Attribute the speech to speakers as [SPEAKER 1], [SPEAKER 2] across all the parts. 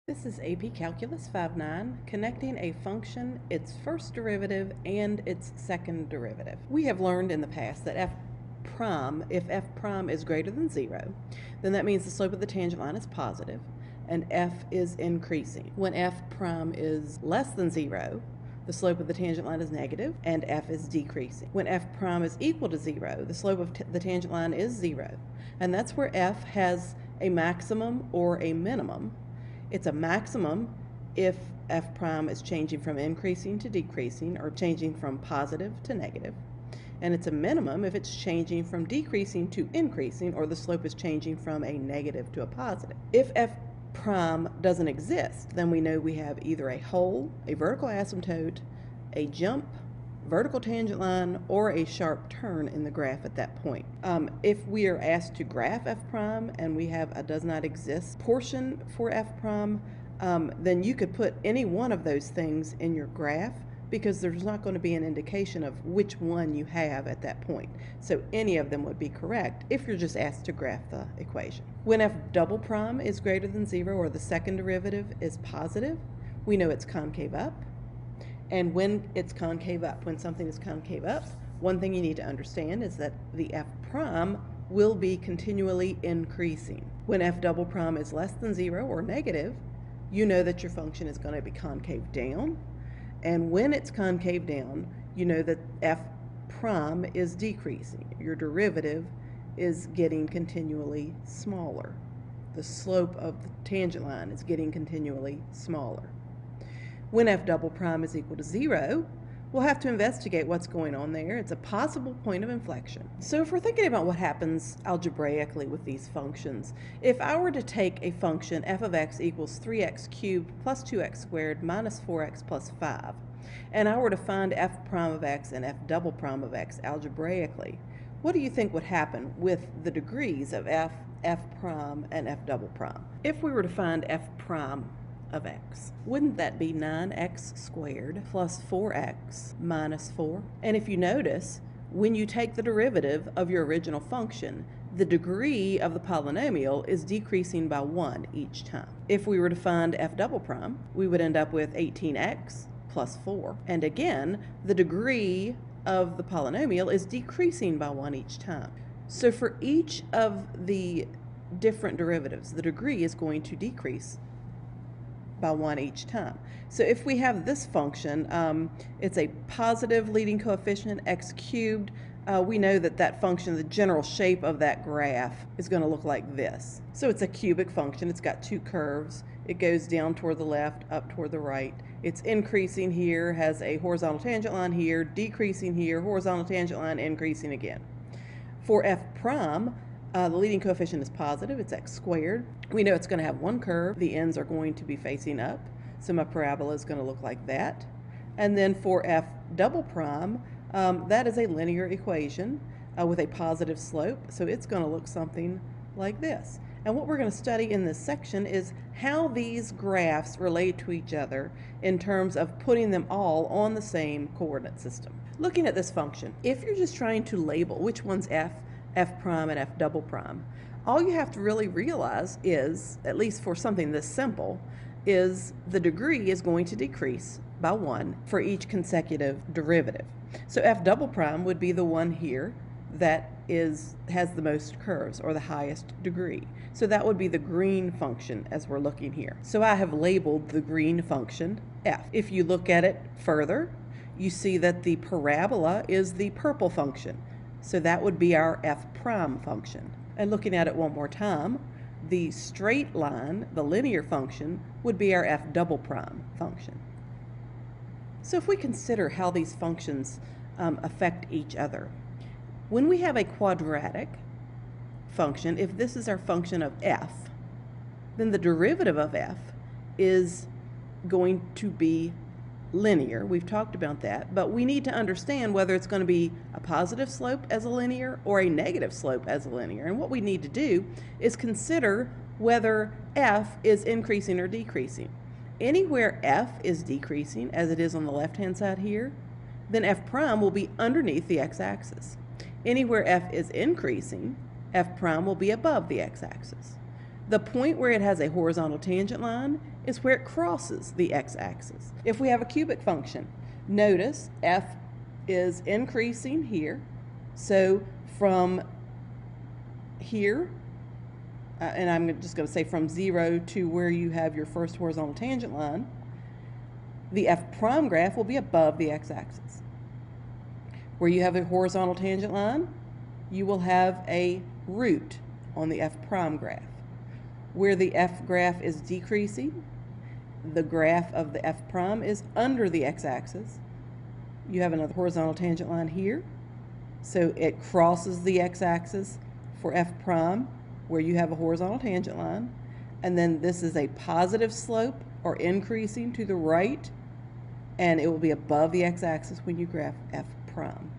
[SPEAKER 1] This is AP Calculus 5-9, connecting a function, its first derivative, and its second derivative. We have learned in the past that if f prime is greater than 0, then that means the slope of the tangent line is positive, and f is increasing. When f prime is less than 0, the slope of the tangent line is negative, and f is decreasing. When f prime is equal to 0, the slope of the tangent line is 0, and that's where f has a maximum or a minimum. It's a maximum if f prime is changing from increasing to decreasing or changing from positive to negative. And it's a minimum if it's changing from decreasing to increasing or the slope is changing from a negative to a positive. If f prime doesn't exist, then we know we have either a hole, a vertical asymptote, a jump, vertical tangent line, or a sharp turn in the graph at that point. If we are asked to graph f prime and we have a does not exist portion for f prime, then you could put any one of those things in your graph because there's not going to be an indication of which one you have at that point. So any of them would be correct if you're just asked to graph the equation. When f double prime is greater than 0 or the second derivative is positive, we know it's concave up. And when it's concave up, when something is concave up, one thing you need to understand is that the f prime will be continually increasing. When f double prime is less than 0 or negative, you know that your function is going to be concave down. And when it's concave down, you know that f prime is decreasing. Your derivative is getting continually smaller. The slope of the tangent line is getting continually smaller. When f double prime is equal to 0, we'll have to investigate what's going on there. It's a possible point of inflection. So if we're thinking about what happens algebraically with these functions, if I were to take a function f of x equals 3x cubed plus 2x squared minus 4x plus 5, and I were to find f prime of x and f double prime of x algebraically, what do you think would happen with the degrees of f prime, and f double prime? If we were to find f prime of x, wouldn't that be 9x squared plus 4x minus 4? And if you notice, when you take the derivative of your original function, the degree of the polynomial is decreasing by 1 each time. If we were to find f double prime, we would end up with 18x plus 4. And again, the degree of the polynomial is decreasing by 1 each time. So for each of the different derivatives, the degree is going to decrease by 1 each time. So if we have this function, it's a positive leading coefficient, x cubed, we know that that function, the general shape of that graph is going to look like this. So it's a cubic function. It's got two curves. It goes down toward the left, up toward the right. It's increasing here, has a horizontal tangent line here, decreasing here, horizontal tangent line, increasing again. For f prime, the leading coefficient is positive, it's x squared. We know it's going to have one curve. The ends are going to be facing up, so my parabola is going to look like that. And then for f double prime, that is a linear equation with a positive slope, so it's going to look something like this. And what we're going to study in this section is how these graphs relate to each other in terms of putting them all on the same coordinate system. Looking at this function, if you're just trying to label which one's f prime and f double prime, all you have to really realize is, at least for something this simple, is the degree is going to decrease by 1 for each consecutive derivative. So f double prime would be the one here that has the most curves or the highest degree. So that would be the green function as we're looking here. So I have labeled the green function f. If you look at it further, you see that the parabola is the purple function. So that would be our f prime function. And looking at it one more time, the straight line, the linear function, would be our f double prime function. So if we consider how these functions affect each other, when we have a quadratic function, if this is our function of f, then the derivative of f is going to be linear. We've talked about that, but we need to understand whether it's going to be a positive slope as a linear or a negative slope as a linear. And what we need to do is consider whether f is increasing or decreasing. Anywhere f is decreasing, as it is on the left-hand side here, then f prime will be underneath the x-axis. Anywhere f is increasing, f prime will be above the x-axis. The point where it has a horizontal tangent line is where it crosses the x-axis. If we have a cubic function, notice f is increasing here. So from here, and I'm just going to say from 0 to where you have your first horizontal tangent line, the f prime graph will be above the x-axis. Where you have a horizontal tangent line, you will have a root on the f prime graph. Where the f graph is decreasing, the graph of the f prime is under the x-axis. You have another horizontal tangent line here, so it crosses the x-axis for f prime, where you have a horizontal tangent line, and then this is a positive slope or increasing to the right, and it will be above the x-axis when you graph f prime.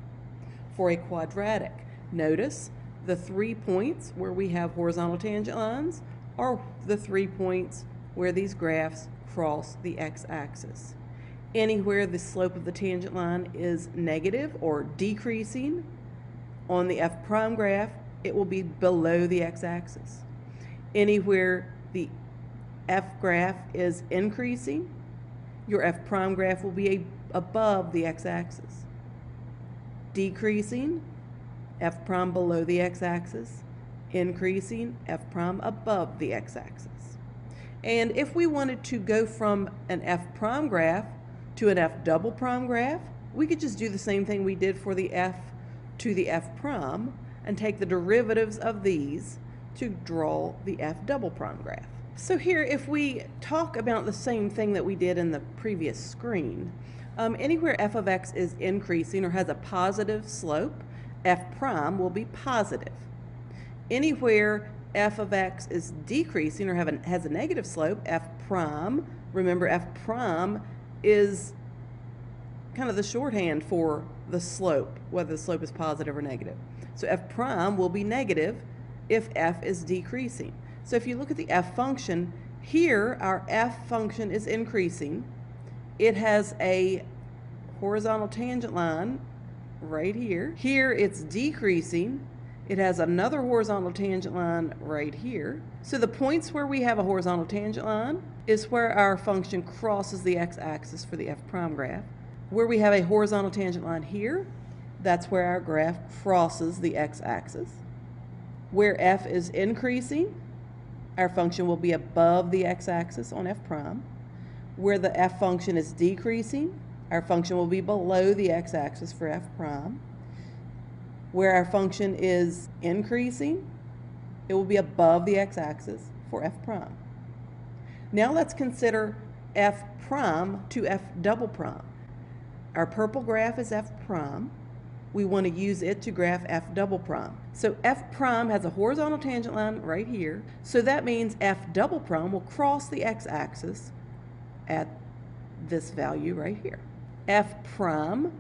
[SPEAKER 1] For a quadratic, notice the 3 points where we have horizontal tangent lines are the 3 points where these graphs cross the x-axis. Anywhere the slope of the tangent line is negative or decreasing on the f prime graph, it will be below the x-axis. Anywhere the f graph is increasing, your f prime graph will be above the x-axis. Decreasing, f prime below the x-axis. Increasing, f prime above the x-axis. And if we wanted to go from an f prime graph to an f double prime graph, we could just do the same thing we did for the f to the f prime and take the derivatives of these to draw the f double prime graph. So here, if we talk about the same thing that we did in the previous screen, anywhere f of x is increasing or has a positive slope, f prime will be positive. Anywhere f of x is decreasing or has a negative slope, f prime, remember f prime is kind of the shorthand for the slope, whether the slope is positive or negative. So f prime will be negative if f is decreasing. So if you look at the f function, here our f function is increasing. It has a horizontal tangent line right here. Here it's decreasing. It has another horizontal tangent line right here. So the points where we have a horizontal tangent line is where our function crosses the x-axis for the f prime graph. Where we have a horizontal tangent line here, that's where our graph crosses the x-axis. Where f is increasing, our function will be above the x-axis on f prime. Where the f function is decreasing, our function will be below the x-axis for f prime. Where our function is increasing, it will be above the x-axis for f prime. Now let's consider f prime to f double prime. Our purple graph is f prime. We want to use it to graph f double prime. So f prime has a horizontal tangent line right here. So that means f double prime will cross the x-axis at this value right here. F prime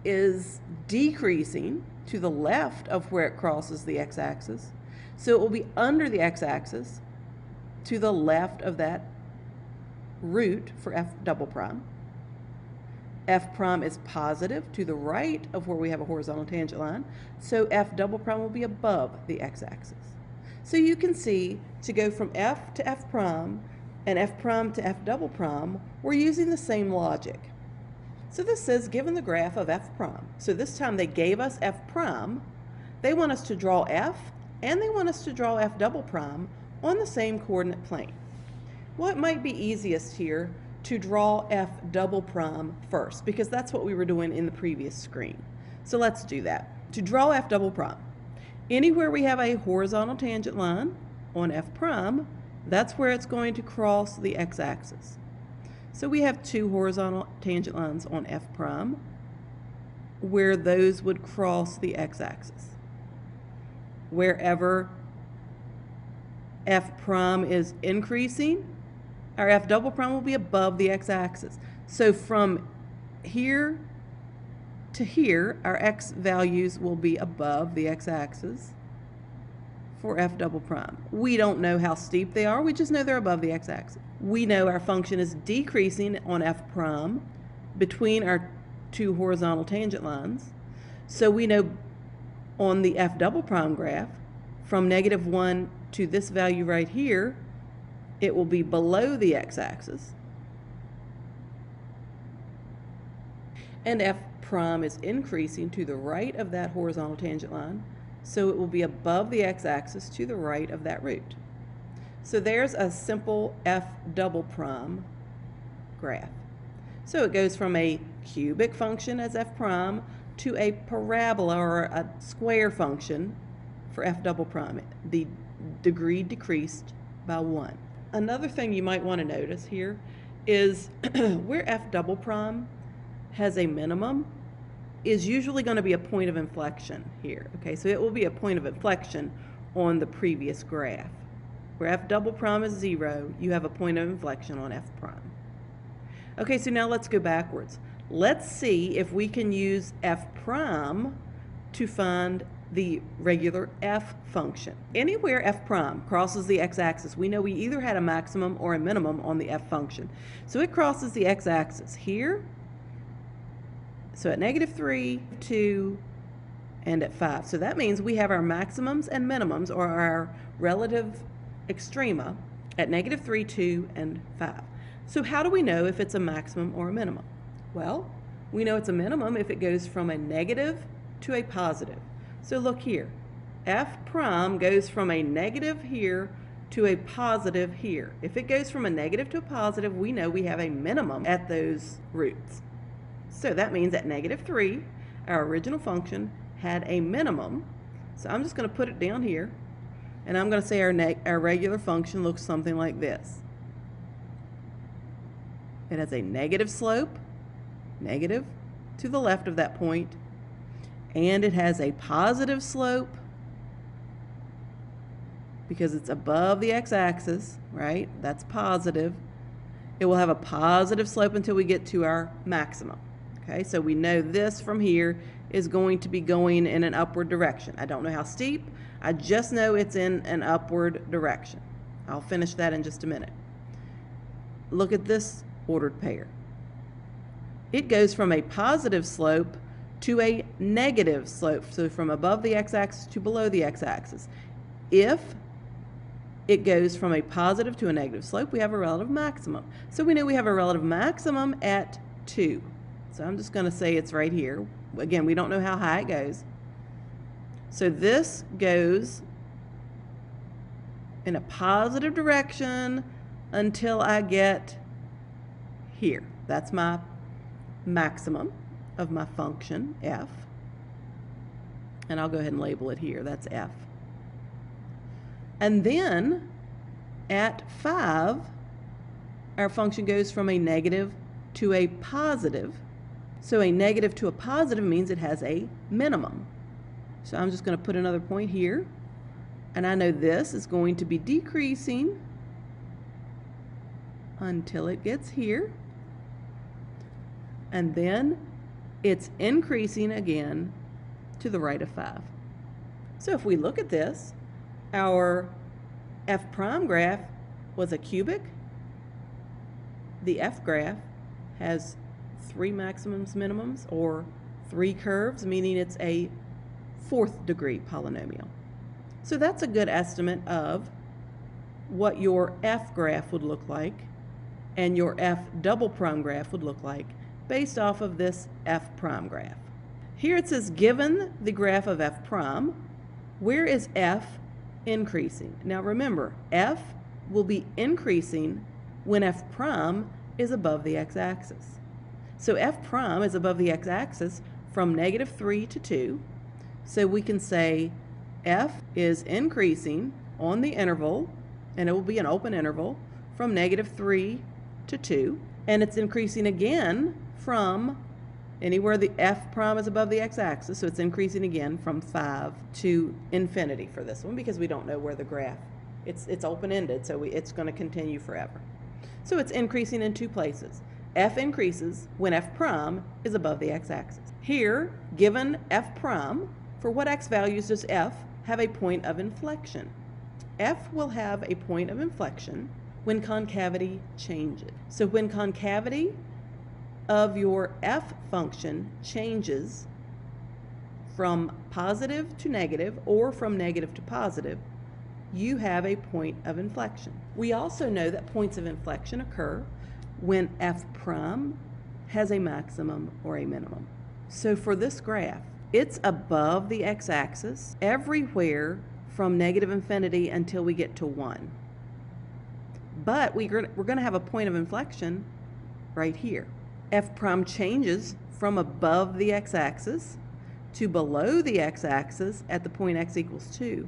[SPEAKER 1] is decreasing to the left of where it crosses the x-axis. So it will be under the x-axis to the left of that root for f double prime. F prime is positive to the right of where we have a horizontal tangent line. So f double prime will be above the x-axis. So you can see to go from f to f prime and f prime to f double prime, we're using the same logic. So this says given the graph of f prime. So this time they gave us f prime. They want us to draw f and they want us to draw f double prime on the same coordinate plane. Well, it might be easiest here to draw f double prime first because that's what we were doing in the previous screen. So let's do that. To draw f double prime, anywhere we have a horizontal tangent line on f prime, that's where it's going to cross the x-axis. So we have two horizontal tangent lines on f prime where those would cross the x-axis. Wherever f prime is increasing, our f double prime will be above the x-axis. So from here to here, our x values will be above the x-axis for f double prime. We don't know how steep they are, we just know they're above the x-axis. We know our function is decreasing on f prime between our two horizontal tangent lines. So we know on the f double prime graph, from -1 to this value right here, it will be below the x-axis, and f prime is increasing to the right of that horizontal tangent line, so it will be above the x-axis to the right of that root. So there's a simple f double prime graph. So it goes from a cubic function as f prime to a parabola or a square function for f double prime. The degree decreased by 1. Another thing you might want to notice here is where f double prime has a minimum is usually going to be a point of inflection here. Okay, so it will be a point of inflection on the previous graph. Where f double prime is 0, you have a point of inflection on f prime. Okay, so now let's go backwards. Let's see if we can use f prime to find the regular f function. Anywhere f prime crosses the x-axis, we know we either had a maximum or a minimum on the f function. So it crosses the x-axis here, so at -3, 2, and at 5. So that means we have our maximums and minimums, or our relative extrema, at -3, 2, and 5. So how do we know if it's a maximum or a minimum? Well, we know it's a minimum if it goes from a negative to a positive. So look here, f prime goes from a negative here to a positive here. If it goes from a negative to a positive, we know we have a minimum at those roots. So that means at -3, our original function had a minimum. So I'm just going to put it down here, and I'm going to say our regular function looks something like this. It has a negative slope, negative to the left of that point, and it has a positive slope because it's above the x-axis, right? That's positive. It will have a positive slope until we get to our maximum. Okay, so we know this from here is going to be going in an upward direction. I don't know how steep, I just know it's in an upward direction. I'll finish that in just a minute. Look at this ordered pair. It goes from a positive slope to a negative slope, so from above the x-axis to below the x-axis. If it goes from a positive to a negative slope, we have a relative maximum. So we know we have a relative maximum at 2. So I'm just going to say it's right here. Again, we don't know how high it goes. So this goes in a positive direction until I get here. That's my maximum of my function, f. And I'll go ahead and label it here. That's f. And then at 5, our function goes from a negative to a positive. So a negative to a positive means it has a minimum. So I'm just going to put another point here, and I know this is going to be decreasing until it gets here, and then it's increasing again to the right of 5. So if we look at this, our f prime graph was a cubic. The f graph has 3 maximums, minimums, or 3 curves, meaning it's a 4th degree polynomial. So that's a good estimate of what your f graph would look like and your f double prime graph would look like based off of this f prime graph. Here it says, given the graph of f prime, where is f increasing? Now remember, f will be increasing when f prime is above the x-axis. So f prime is above the x-axis from -3 to 2. So we can say f is increasing on the interval, and it will be an open interval, from -3 to 2. And it's increasing again from anywhere the f prime is above the x-axis, so it's increasing again from 5 to infinity for this one, because we don't know where the graph, it's open-ended, so it's going to continue forever. So it's increasing in 2 places. F increases when f prime is above the x-axis. Here, given f prime, for what x values does f have a point of inflection? F will have a point of inflection when concavity changes. So when concavity of your f function changes from positive to negative or from negative to positive, you have a point of inflection. We also know that points of inflection occur when f prime has a maximum or a minimum. So for this graph, it's above the x-axis everywhere from negative infinity until we get to 1. But we're going to have a point of inflection right here. F prime changes from above the x-axis to below the x-axis at the point x equals 2.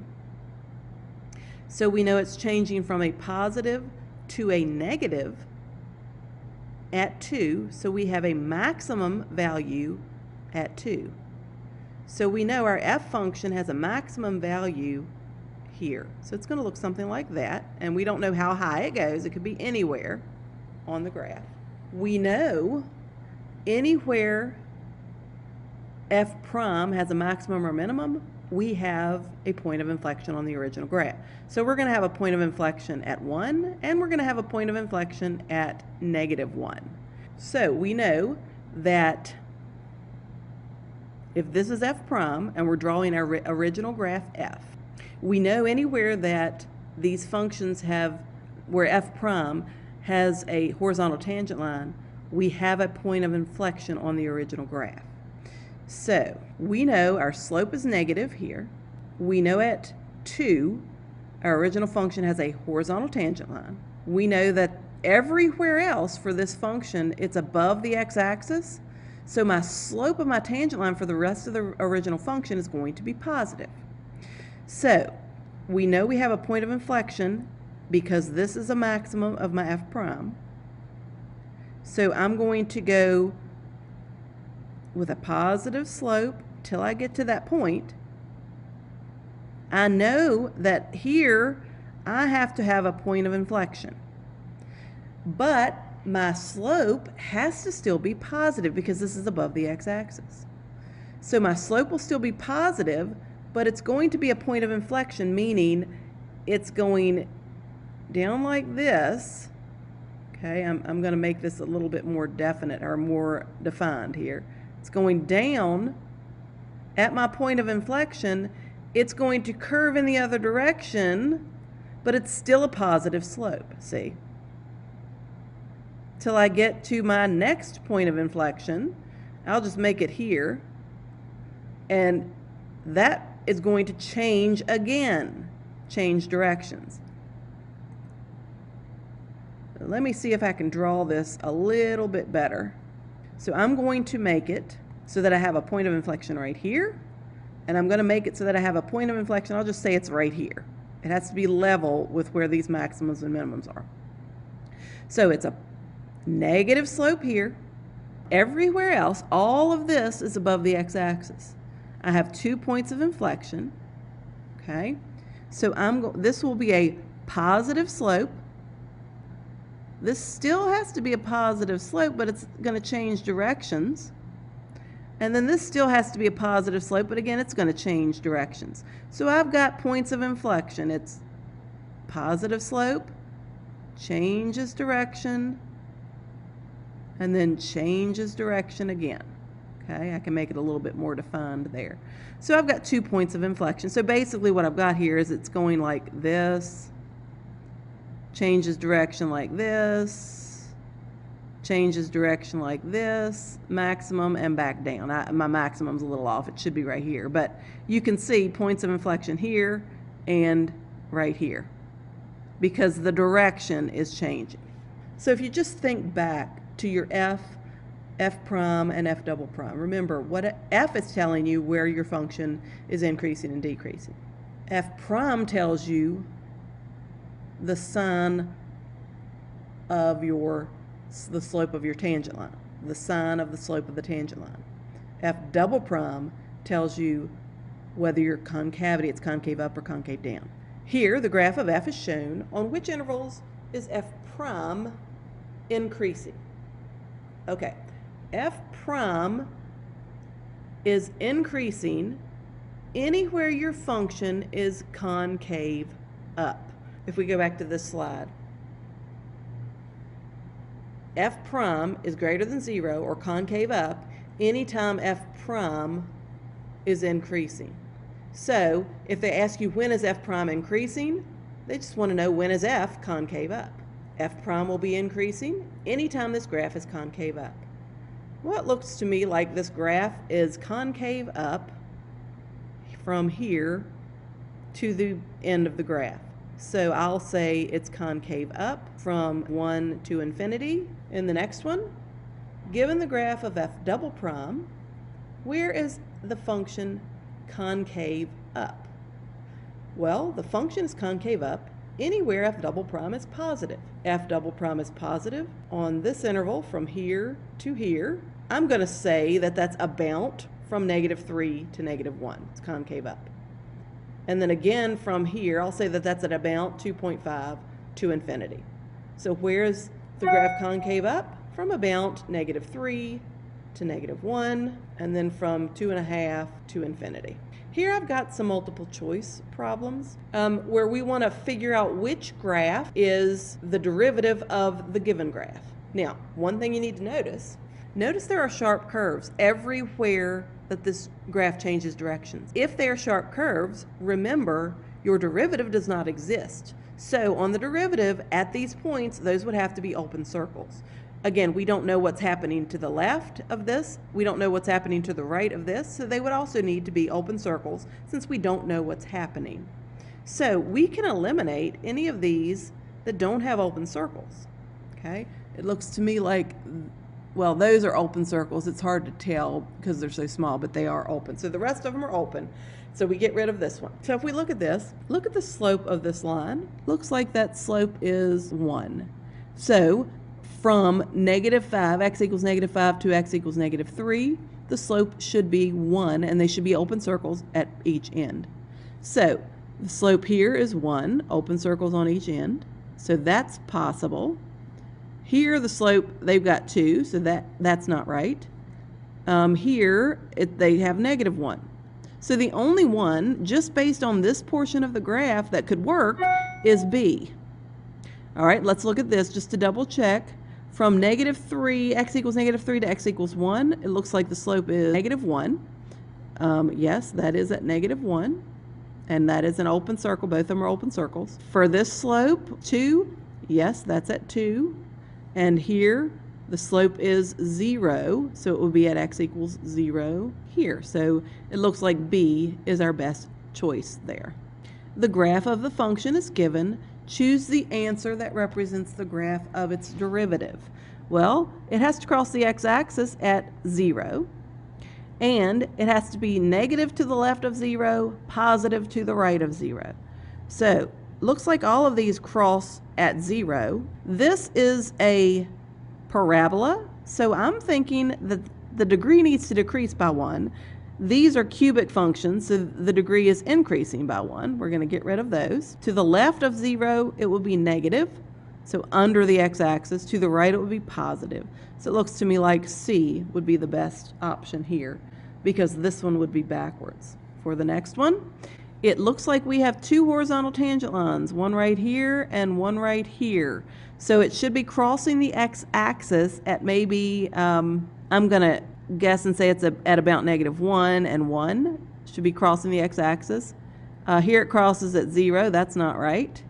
[SPEAKER 1] So we know it's changing from a positive to a negative at 2, so we have a maximum value at 2. So we know our f function has a maximum value here. So it's going to look something like that, and we don't know how high it goes. It could be anywhere on the graph. We know anywhere f prime has a maximum or minimum, we have a point of inflection on the original graph. So we're going to have a point of inflection at 1, and we're going to have a point of inflection at -1. So we know that if this is f prime and we're drawing our original graph f, we know anywhere that these functions have, where f prime has a horizontal tangent line, we have a point of inflection on the original graph. So we know our slope is negative here. We know at 2, our original function has a horizontal tangent line. We know that everywhere else for this function, it's above the x-axis. So my slope of my tangent line for the rest of the original function is going to be positive. So we know we have a point of inflection because this is a maximum of my f prime. So I'm going to go with a positive slope till I get to that point. I know that here I have to have a point of inflection, but my slope has to still be positive because this is above the x-axis. So my slope will still be positive, but it's going to be a point of inflection, meaning it's going down like this. Okay, I'm going to make this a little bit more definite or more defined here. It's going down at my point of inflection. It's going to curve in the other direction, but it's still a positive slope, see? Till I get to my next point of inflection, I'll just make it here, and that is going to change again, change directions. Let me see if I can draw this a little bit better. So I'm going to make it so that I have a point of inflection right here, and I'm going to make it so that I have a point of inflection, I'll just say it's right here. It has to be level with where these maximums and minimums are. So it's a negative slope here. Everywhere else, all of this is above the x-axis. I have 2 points of inflection, okay? So this will be a positive slope. This still has to be a positive slope, but it's going to change directions. And then this still has to be a positive slope, but again, it's going to change directions. So I've got points of inflection. It's positive slope, changes direction, and then changes direction again. Okay, I can make it a little bit more defined there. So I've got 2 points of inflection. So basically what I've got here is it's going like this, changes direction like this, changes direction like this, maximum, and back down. My maximum's a little off. It should be right here. But you can see points of inflection here and right here because the direction is changing. So if you just think back to your f prime, and f double prime, remember what f is telling you where your function is increasing and decreasing. F prime tells you the sine of the slope of your tangent line, the sine of the slope of the tangent line. F double prime tells you whether your concavity, it's concave up or concave down. Here, the graph of f is shown. On which intervals is f prime increasing? Okay, f prime is increasing anywhere your function is concave up. If we go back to this slide, f prime is greater than 0 or concave up anytime f prime is increasing. So if they ask you when is f prime increasing, They just want to know, when is f concave up? F prime will be increasing anytime this graph is concave up. Well, it looks to me like this graph is concave up from here to the end of the graph. So I'll say it's concave up from 1 to infinity. In the next one, given the graph of f double prime, where is the function concave up? Well, the function is concave up anywhere f double prime is positive. F double prime is positive on this interval from here to here. I'm going to say that that's about from -3 to -1. It's concave up. And then again from here, I'll say that that's at about 2.5 to infinity. So where's the graph concave up? From about -3 to -1, and then from 2.5 to infinity. Here I've got some multiple choice problems where we want to figure out which graph is the derivative of the given graph. Now, one thing you need to notice there are sharp curves everywhere that this graph changes directions. If they are sharp curves, remember your derivative does not exist. So on the derivative at these points, those would have to be open circles. Again, we don't know what's happening to the left of this. We don't know what's happening to the right of this. So they would also need to be open circles since we don't know what's happening. So we can eliminate any of these that don't have open circles. Okay? It looks to me like, well, those are open circles. It's hard to tell because they're so small, but they are open. So the rest of them are open. So we get rid of this one. So if we look at this, look at the slope of this line. Looks like that slope is 1. So from -5, x equals -5 to x equals -3, the slope should be 1, and they should be open circles at each end. So the slope here is 1, open circles on each end. So that's possible. Here the slope, they've got 2, so that's not right. Here they have -1. So the only one, just based on this portion of the graph, that could work is B. All right, let's look at this just to double check. From -3, x equals -3 to x equals 1, it looks like the slope is -1. Yes, that is at -1, and that is an open circle. Both of them are open circles. For this slope, 2, yes, that's at 2. And here, the slope is 0, so it will be at x equals 0 here. So it looks like B is our best choice there. The graph of the function is given. Choose the answer that represents the graph of its derivative. Well, it has to cross the x-axis at 0, and it has to be negative to the left of 0, positive to the right of 0. So, looks like all of these cross at 0. This is a parabola, so I'm thinking that the degree needs to decrease by 1. These are cubic functions, so the degree is increasing by 1. We're going to get rid of those. To the left of 0, it will be negative, so under the x-axis. To the right, it would be positive. So it looks to me like C would be the best option here, because this one would be backwards. For the next one, it looks like we have 2 horizontal tangent lines, one right here and one right here. So it should be crossing the x-axis at maybe, I'm going to guess and say it's at about -1 and 1. Should be crossing the x-axis. Here it crosses at 0. That's not right.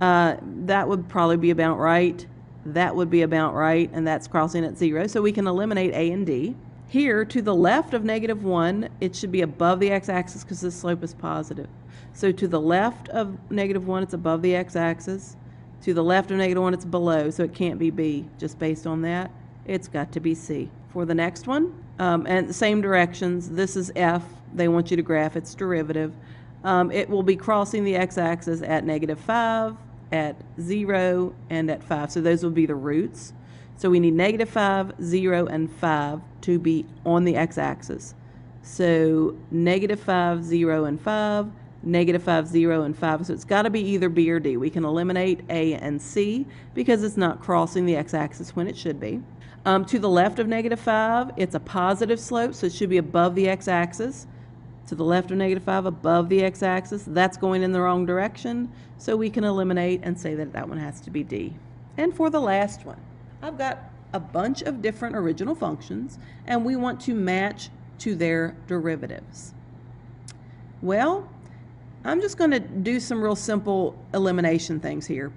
[SPEAKER 1] That would probably be about right. That would be about right, and that's crossing at 0. So we can eliminate A and D. Here, to the left of -1, it should be above the x-axis because the slope is positive. So to the left of -1, it's above the x-axis. To the left of -1, it's below, so it can't be B. Just based on that, it's got to be C. For the next one, and the same directions, this is F. They want you to graph its derivative. It will be crossing the x-axis at -5, at 0, and at 5. So those will be the roots. So we need -5, 0, and 5 to be on the x-axis. So -5, 0, and 5, -5, 0, and 5. So it's got to be either B or D. We can eliminate A and C because it's not crossing the x-axis when it should be. To the left of -5, it's a positive slope, so it should be above the x-axis. To the left of -5, above the x-axis, that's going in the wrong direction, so we can eliminate and say that that one has to be D. And for the last one, I've got a bunch of different original functions, and we want to match to their derivatives. Well, I'm just going to do some real simple elimination things here.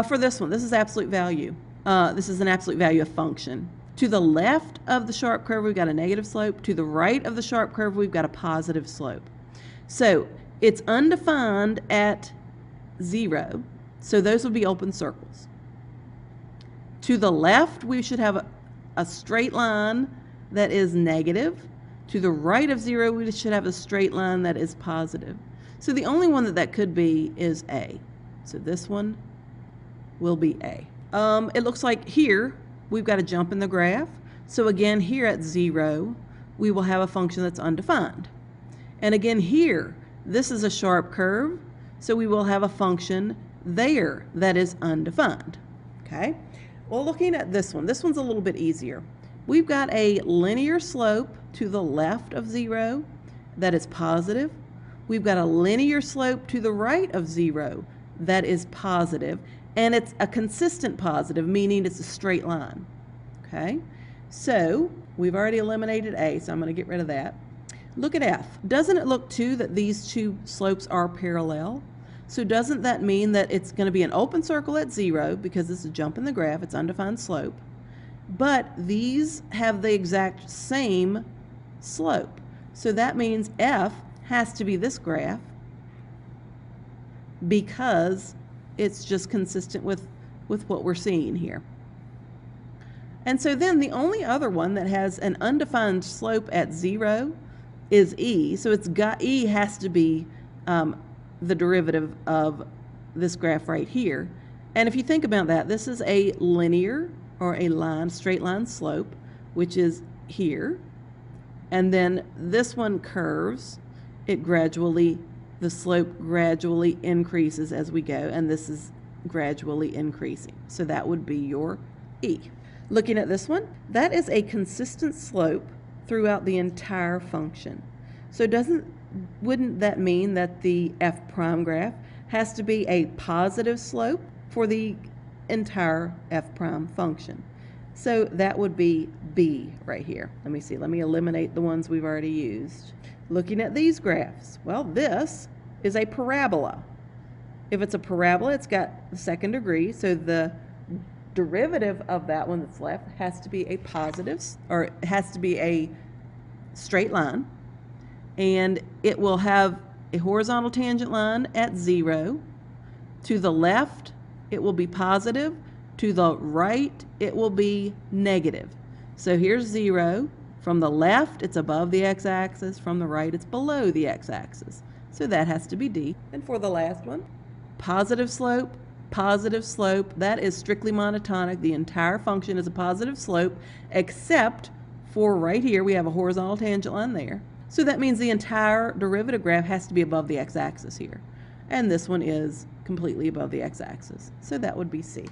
[SPEAKER 1] For this one, this is absolute value. This is an absolute value of function. To the left of the sharp curve, we've got a negative slope. To the right of the sharp curve, we've got a positive slope. So it's undefined at 0, so those would be open circles. To the left, we should have a straight line that is negative. To the right of 0, we should have a straight line that is positive. So the only one that could be is A. So this one will be A. It looks like here we've got a jump in the graph. So again, here at 0, we will have a function that's undefined. And again here, this is a sharp curve, so we will have a function there that is undefined. Okay? Well, looking at this one's a little bit easier. We've got a linear slope to the left of 0 that is positive. We've got a linear slope to the right of 0 that is positive, and it's a consistent positive, meaning it's a straight line. Okay? So we've already eliminated A, so I'm going to get rid of that. Look at F. Doesn't it look too that these two slopes are parallel? So doesn't that mean that it's going to be an open circle at 0 because this is a jump in the graph, it's undefined slope, but these have the exact same slope. So that means F has to be this graph because it's just consistent with what we're seeing here. And so then the only other one that has an undefined slope at 0 is E. So E has to be the derivative of this graph right here. And if you think about that, this is a linear or a straight line slope, which is here. And then this one curves. The slope gradually increases as we go, and this is gradually increasing. So that would be your E. Looking at this one, that is a consistent slope throughout the entire function. So wouldn't that mean that the f prime graph has to be a positive slope for the entire f prime function? So that would be B right here. Let me see. Let me eliminate the ones we've already used. Looking at these graphs, well, this is a parabola. If it's a parabola, it's got the second degree, so the derivative of that one that's left has to be a positive, or it has to be a straight line, and it will have a horizontal tangent line at 0. To the left, it will be positive. To the right, it will be negative. So here's 0. From the left, it's above the x-axis. From the right, it's below the x-axis. So that has to be D. And for the last one, positive slope, that is strictly monotonic. The entire function is a positive slope, except for right here, we have a horizontal tangent line there. So that means the entire derivative graph has to be above the x-axis here. And this one is completely above the x-axis. So that would be C.